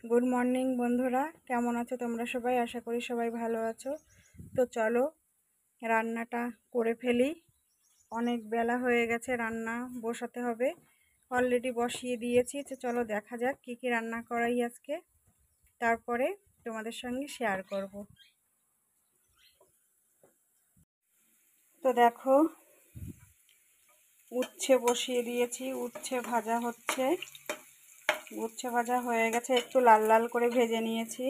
Good morning বন্ধুরা, কেমন আছো তোমরা সবাই? আশা করি সবাই ভালো আছো। তো চলো রান্নাটা করে ফেলি। অনেক বেলা হয়ে গেছে, রান্না বসাতে হবে। অলরেডি বসিয়ে দিয়েছি। তো চলো দেখা যাক কি কি রান্না করাই আজকে, তারপরে তোমাদের সঙ্গে শেয়ার করব। তো দেখো, উচ্ছে বসিয়ে দিয়েছি, উচ্ছে ভাজা হচ্ছে। উচ্ছে ভাজা হয়ে গেছে, একটু লাল লাল করে ভেজে নিয়েছি।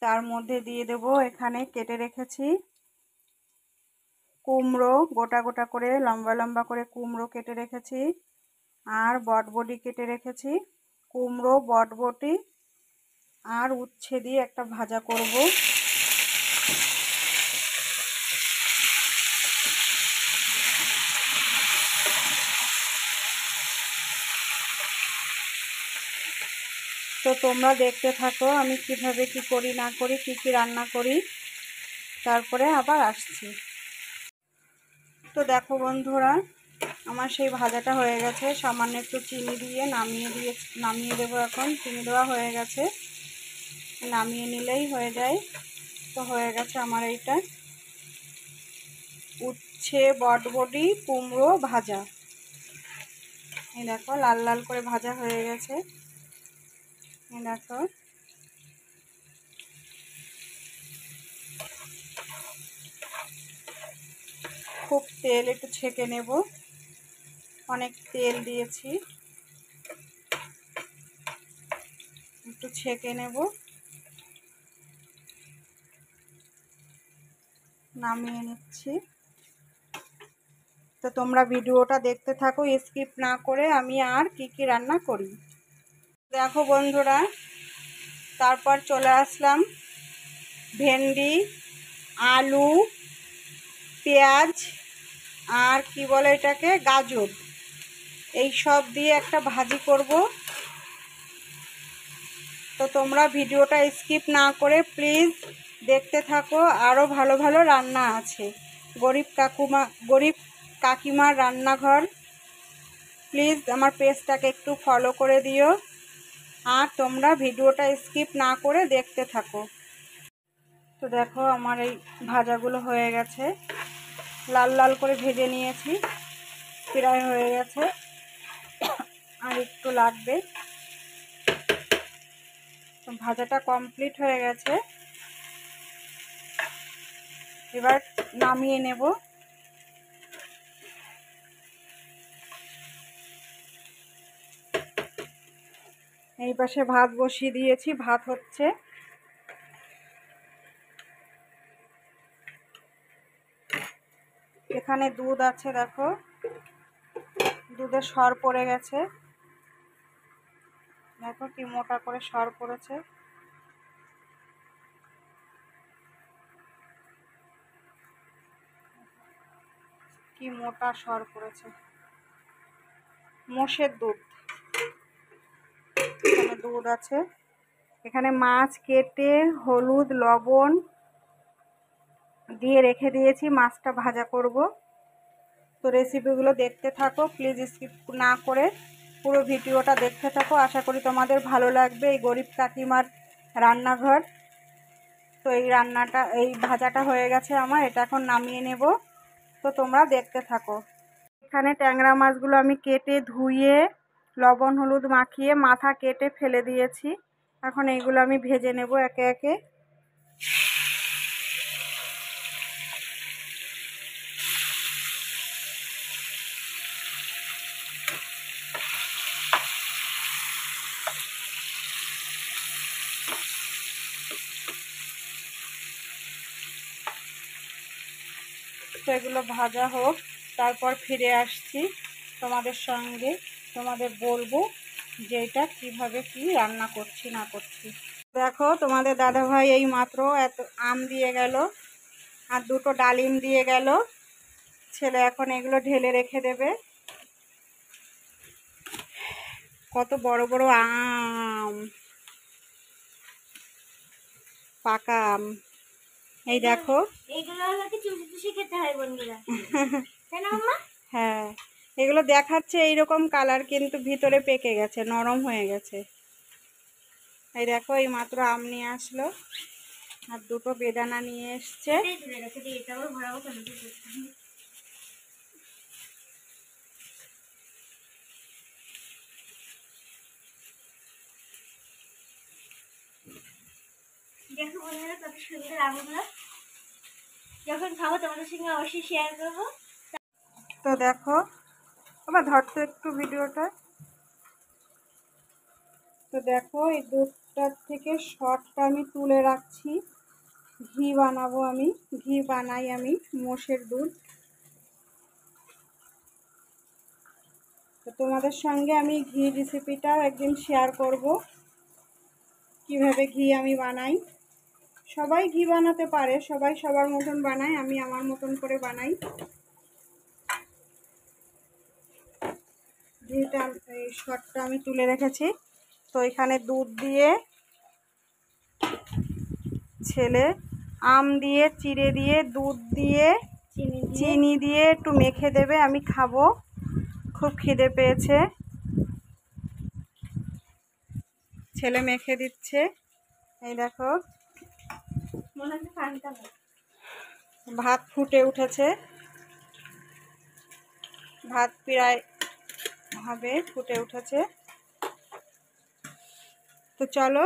তার মধ্যে দিয়ে দেব, এখানে কেটে রেখেছি কুমড়ো, গোটা গোটা করে লম্বা লম্বা করে কুমড়ো কেটে রেখেছি, আর বটবটি কেটে রেখেছি। কুমড়ো, বটবটি আর উচ্ছে দিয়ে একটা ভাজা করব। তো তোমরা দেখতে থাকো আমি কিভাবে কি করি না করি, কি কি রান্না করি, তারপরে আবার আসছি। তো দেখো বন্ধুরা, আমার সেই ভাজাটা হয়ে গেছে। সামান্য একটু চিনি দিয়ে নামিয়ে দেবো। এখন চিনি দেওয়া হয়ে গেছে, নামিয়ে নিলেই হয়ে যায়। তো হয়ে গেছে আমার এইটা উচ্ছে বটবটি কুমড়ো ভাজা। এই দেখো লাল লাল করে ভাজা হয়ে গেছে। এই দেখো, খুব তেল একটু ছেঁকে নেব, অনেক তেল দিয়েছি, একটু ছেঁকে নেব, নামিয়ে নিচ্ছি। তো তোমরা ভিডিওটা দেখতে থাকো স্কিপ না করে, আমি আর কি কি রান্না করি। দেখো বন্ধুরা, তারপর চলে আসলাম ভেন্ডি, আলু, পেঁয়াজ আর কি বলে এটাকে, গাজর, এই সব দিয়ে একটা ভাজি করব। তো তোমরা ভিডিওটা স্কিপ না করে প্লিজ দেখতে থাকো, আরও ভালো ভালো রান্না আছে। গরিব কাকিমার রান্নাঘর, প্লিজ আমার পেজটাকে একটু ফলো করে দিও, আর তোমরা ভিডিওটা স্কিপ না করে দেখতে থাকো। তো দেখো আমার এই ভাজাগুলো হয়ে গেছে, লাল লাল করে ভেজে নিয়েছি, প্রায় হয়ে গেছে, আর একটু লাগবে। তো ভাজাটা কমপ্লিট হয়ে গেছে, এবার নামিয়ে নেব। এই পাশে ভাত বসিয়ে দিয়েছি, ভাত হচ্ছে। এখানে দুধ আছে, দেখো দুধের সর পড়ে গেছে, দেখো কি মোটা করে সর পড়েছে। কি মোটা সর পড়েছে, মোষের দুধ। এখানে দুধ আছে, এখানে মাছ কেটে হলুদ লবণ দিয়ে রেখে দিয়েছি, মাছটা ভাজা করব। তো রেসিপিগুলো দেখতে থাকো প্লিজ, স্কিপ না করে পুরো ভিডিওটা দেখতে থাকো, আশা করি তোমাদের ভালো লাগবে। এই গরিব কাকিমার রান্নাঘর। তো এই ভাজাটা হয়ে গেছে আমার, এটা এখন নামিয়ে নেব। তো তোমরা দেখতে থাকো। এখানে ট্যাংরা মাছগুলো আমি কেটে ধুয়ে লবণ হলুদ মাখিয়ে মাথা কেটে ফেলে দিয়েছি। এখন এইগুলো আমি ভেজে নেব একে একে। তো এগুলো ভাজা হোক, তারপর ফিরে আসছি তোমাদের সঙ্গে, তোমাদের বলবো যে এটা কীভাবে কি রান্না করছি না করছি। দেখো তোমাদের দাদাভাই এই মাত্র এত আম দিয়ে গেল, আর দুটো ডালিম দিয়ে গেল। ছেলে এখন এগুলো ঢেলে রেখে দেবে। কত বড় বড় আম, পাকা আম। এই দেখো, এইগুলো হলো কি চুষি চুষি খেতে হয় বন্ধুরা, তাই না মাম্মা? হ্যাঁ, এগুলো দেখাচ্ছে এইরকম কালার, কিন্তু ভিতরে পেকে গেছে, নরম হয়ে গেছে। এই দেখো, এই মাত্র আম নিয়ে আসলো আর দুটো বেদানা নিয়ে এসছে। দেখো বন্ধুরা কত সুন্দর আমগুলো, যখন খাবো তোমাদের সঙ্গে অবশ্যই শেয়ার করবো। তো দেখো, আবার ধরতো একটু ভিডিওটা। তো দেখো, এই দুধটার থেকে শর্টটা আমি তুলে রাখছি। ঘি বানাবো আমি, ঘি বানাই আমি মোষের দুধ। তো তোমাদের সঙ্গে আমি ঘি রেসিপিটাও একদিন শেয়ার করব, কিভাবে ঘি আমি বানাই। সবাই ঘি বানাতে পারে, সবাই সবার মতন বানায়, আমি আমার মতন করে বানাই। ঘিটা, এই শর্টটা আমি তুলে রেখেছি। তো এখানে দুধ দিয়ে, ছেলে আম দিয়ে চিড়ে দিয়ে, দুধ দিয়ে, চিনি দিয়ে একটু মেখে দেবে, আমি খাবো। খুব খিদে পেয়েছে। ছেলে মেখে দিচ্ছে, এই দেখো। ভাত ফুটে উঠেছে, ভাত প্রায় হবে, ফুটে উঠেছে। তো চলো,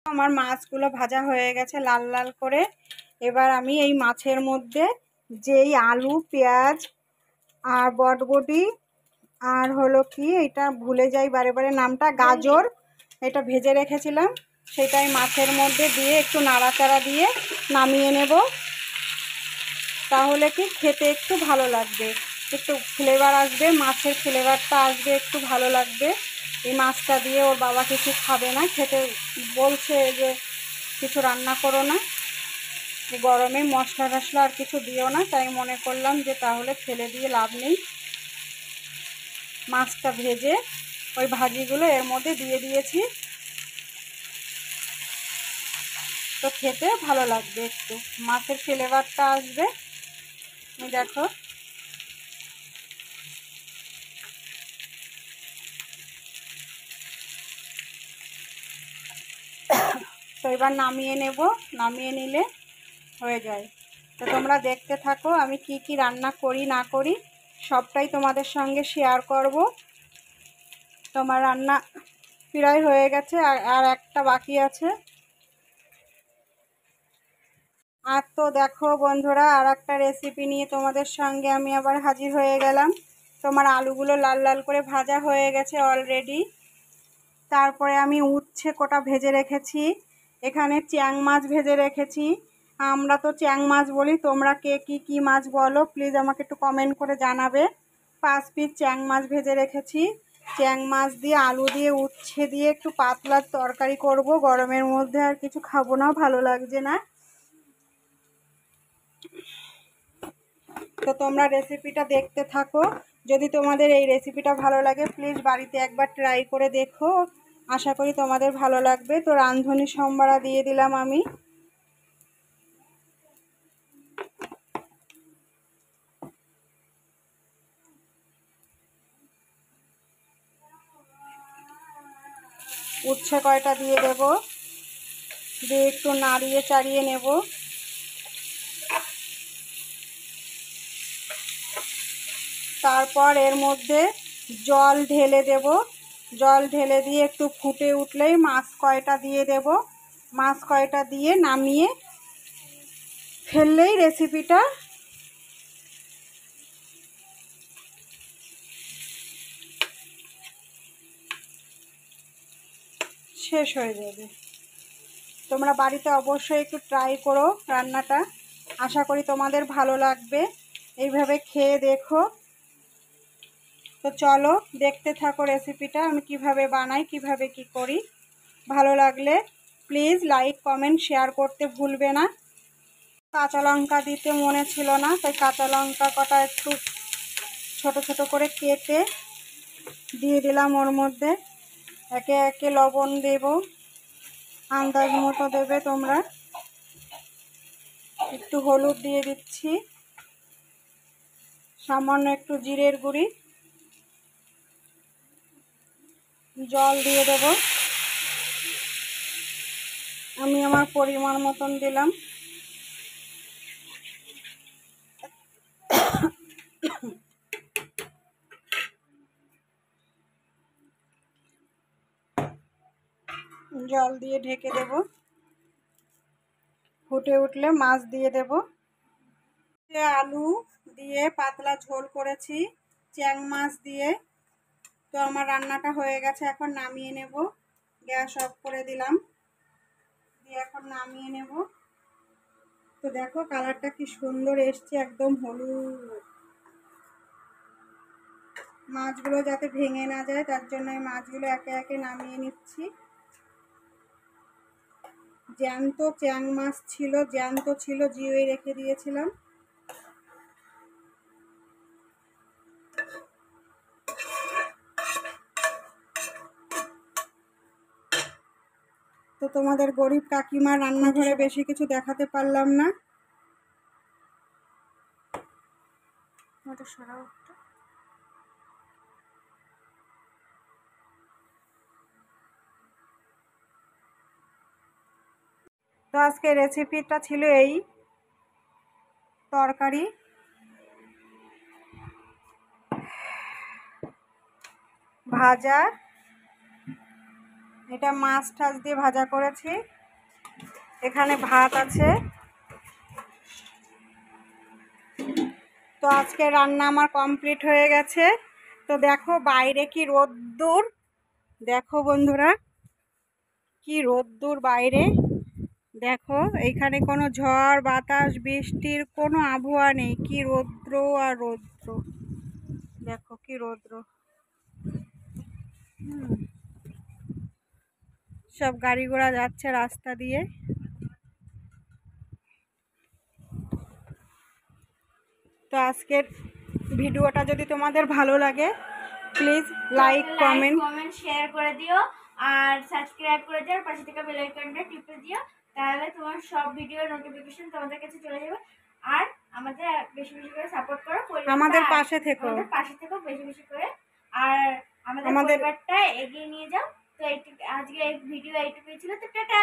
আমার মাছগুলো ভাজা হয়ে গেছে লাল লাল করে। এবার আমি এই মাছের মধ্যে যেই আলু, পেঁয়াজ আর বটবটি আর হলো কি, এটা ভুলে যাই বারে বারে নামটা, গাজর, এটা ভেজে রেখেছিলাম, সেটাই মাছের মধ্যে দিয়ে একটু নাড়াচাড়া দিয়ে নামিয়ে নেব। তাহলে কি খেতে একটু ভালো লাগবে, একটু ফ্লেভার আসবে, মাছের ফ্লেভারটা আসবে, একটু ভালো লাগবে। এই মাছটা দিয়ে ওর বাবা কিছু খাবে না, খেতে বলছে যে কিছু রান্না করো না, গরমে মশলা টশলা আর কিছু দিও না। তাই মনে করলাম যে তাহলে ফেলে দিয়ে লাভ নেই, মাছটা ভেজে ওই ভাজিগুলো এর মধ্যে দিয়ে দিয়েছি। তো খেতে ভালো লাগবে, একটু মাছের ফ্লেভারটা আসবে। দেখো, তো এবার নামিয়ে নেব, নামিয়ে নিলে হয়ে যায়। তো তোমরা দেখতে থাকো, আমি কি কি রান্না করি না করি সবটাই তোমাদের সঙ্গে শেয়ার করব। তোমার রান্না প্রায় হয়ে গেছে, আর একটা বাকি আছে। আর তো দেখো বন্ধুরা, আর একটা রেসিপি নিয়ে তোমাদের সঙ্গে আমি আবার হাজির হয়ে গেলাম। তোমার আলুগুলো লাল লাল করে ভাজা হয়ে গেছে অলরেডি। তারপরে আমি উচ্ছে কোটা ভেজে রেখেছি, এখানে চ্যাং মাছ ভেজে রেখেছি। আমরা তো চ্যাং মাছ বলি, তোমরা কে কি মাছ বলো প্লিজ আমাকে একটু কমেন্ট করে জানাবে। 5 পিস চ্যাং মাছ ভেজে রেখেছি। চ্যাং মাছ দিয়ে, আলু দিয়ে, উচ্ছে দিয়ে একটু পাতলা তরকারি করব। গরমের মধ্যে আর কিছু খাবো না, ভালো লাগছে না। তো তোমরা রেসিপিটা দেখতে থাকো। যদি তোমাদের এই রেসিপিটা ভালো লাগে প্লিজ বাড়িতে একবার ট্রাই করে দেখো, আশা করি তোমাদের ভালো লাগবে। তো রাঁধুনি সম্বারা দিয়ে দিলাম আমি। উচ্ছে কয়টা দিয়ে দেব, দিয়ে একটু নাড়িয়ে চাড়িয়ে নেব। তারপর এর মধ্যে জল ঢেলে দেব, জল ঢেলে দিয়ে একটু ফুটে উঠলেই মাছ কয়টা দিয়ে দেব। মাছ কয়টা দিয়ে নামিয়ে ফেললেই রেসিপিটা শেষ হয়ে যাবে। তোমরা বাড়িতে অবশ্যই একটু ট্রাই করো রান্নাটা, আশা করি তোমাদের ভালো লাগবে, এইভাবে খেয়ে দেখো। তো চলো দেখতে থাকো রেসিপিটা আমি কিভাবে বানাই, কিভাবে কি করি। ভালো লাগলে প্লিজ লাইক, কমেন্ট, শেয়ার করতে ভুলবে না। কাঁচা লঙ্কা দিতে মনে ছিল না, তাই কাঁচা লঙ্কা কটা একটু ছোট ছোট করে কেটে দিয়ে দিলাম ওর মধ্যে। একে একে লবণ দেব, আন্দাজ মতো দেবে তোমরা। একটু হলুদ দিয়ে দিচ্ছি, সামান্য একটু জিরের গুঁড়ি, জল দিয়ে দেব। আমি আমার পরিমাণ মতন দিলাম। জল দিয়ে ঢেকে দেব। ফুটে উঠলে মাছ দিয়ে দেব। আলু দিয়ে পাতলা ঝোল করেছি চ্যাং মাছ দিয়ে। তো আমার রান্নাটা হয়ে গেছে, এখন নামিয়ে নেব। গ্যাস অফ করে দিলাম, দিয়ে এখন নামিয়ে নেব। তো দেখো কালারটা কি সুন্দর এসছে, একদম হলুদ। মাছগুলো যাতে ভেঙে না যায় তার জন্য এই মাছগুলো একে একে নামিয়ে নিচ্ছি। জ্যান্ত চ্যাং মাছ ছিল, জ্যান্ত ছিল, জিওয়ে রেখে দিয়েছিলাম। তো তোমাদের গরিব কাকিমার রান্নাঘরে বেশি কিছু দেখাতে পারলাম না। তো আজকে রেসিপিটা ছিল এই তরকারি, ভাজা, এটা মাছ টাছ দিয়ে ভাজা করেছি, এখানে ভাত আছে। তো আজকে রান্না আমার কমপ্লিট হয়ে গেছে। তো দেখো বাইরে কি রোদ্দুর, দেখো বন্ধুরা কি রোদ্দুর বাইরে। দেখো এইখানে কোনো ঝড় বাতাস বৃষ্টির কোনো আবহাওয়া নেই, কি রৌদ্র আর রৌদ্র। দেখো কি রৌদ্র। সব গাড়ি ঘোড়া যাচ্ছে রাস্তা দিয়ে। তো আজকের ভিডিওটা যদি তোমাদের ভালো লাগে প্লিজ লাইক কমেন্ট শেয়ার করে দিও, আর সাবস্ক্রাইব করে দিও, আর পাশে থেকে বেল আইকনটা টিপে দিও। তাহলে তোমার সব ভিডিও নোটিফিকেশন তোমাদের কাছে চলে যাবে। আর আমাদের বেশি বেশি করে সাপোর্ট করো, আমাদের পাশে থেকো, আমাদের পাশে থেকো বেশি বেশি করে, আর আমাদের পরিবারটা এগিয়ে নিয়ে যাও। তো আজকে এই ভিডিও এইটুকুই ছিল। তো টাটা।